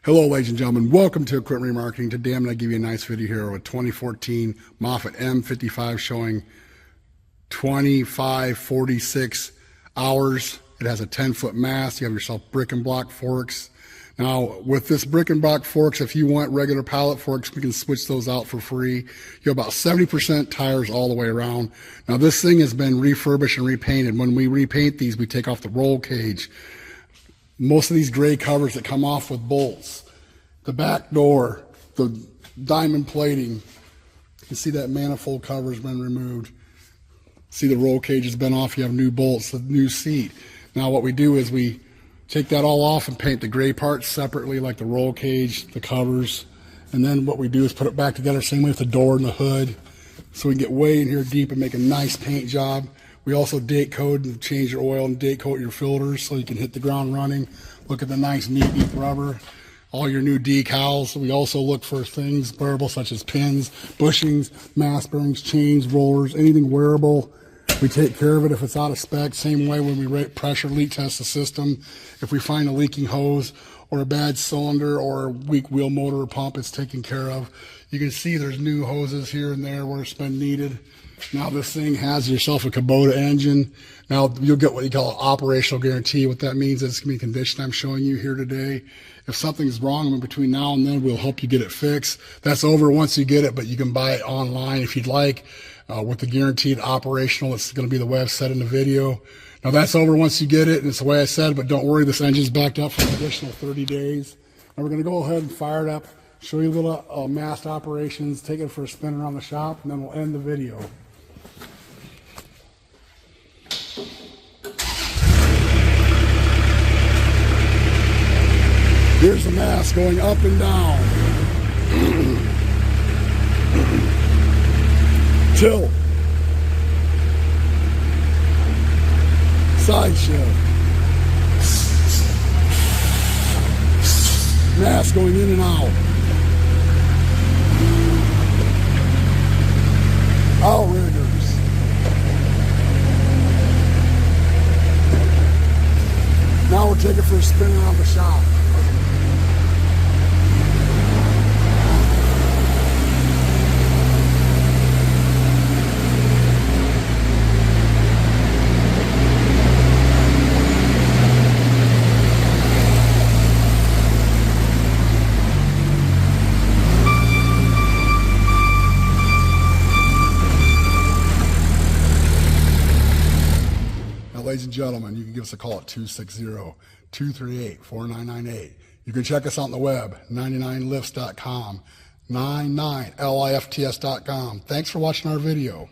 Hello ladies and gentlemen, welcome to Equipment Remarketing. Today I'm going to give you a nice video here of a 2014 MOFFETT M55 showing 2546 hours. It has a 10-foot mast. You have yourself brick and block forks. Now with this brick and block forks, if you want regular pallet forks, we can switch those out for free. You have about 70% tires all the way around. Now this thing has been refurbished and repainted. When we repaint these, we take off the roll cage. Most of these gray covers that come off with bolts, the back door, the diamond plating, you can see that manifold cover has been removed. See the roll cage has been off, you have new bolts, the new seat. Now what we do is we take that all off and paint the gray parts separately, like the roll cage, the covers, and then what we do is put it back together, same way with the door and the hood, so we can get way in here deep and make a nice paint job. We also date code and change your oil and date coat your filters so you can hit the ground running. Look at the nice knee deep rubber, all your new decals. We also look for things wearable such as pins, bushings, mast bearings, chains, rollers, anything wearable. We take care of it if it's out of spec. Same way when we pressure leak test the system. If we find a leaking hose or a bad cylinder or a weak wheel motor or pump, it's taken care of. You can see there's new hoses here and there where it's been needed. Now this thing has yourself a Kubota engine. Now you'll get what you call an operational guarantee. What that means is it's going to be condition I'm showing you here today. If something's wrong in between now and then, we'll help you get it fixed. That's over once you get it, but you can buy it online if you'd like with the guaranteed operational. It's going to be the way I've said in the video. Now that's over once you get it, and it's the way I said, but don't worry, this engine's backed up for an additional 30 days. Now we're going to go ahead and fire it up, show you a little mast operations, take it for a spin around the shop, and then we'll end the video. Here's the mast going up and down. Tilt. Side shift. Mast going in and out. Outriggers. Now we'll take it for a spin around the shop. Ladies and gentlemen, you can give us a call at 260-238-4998. You can check us out on the web, 99lifts.com, 99lifts.com. Thanks for watching our video.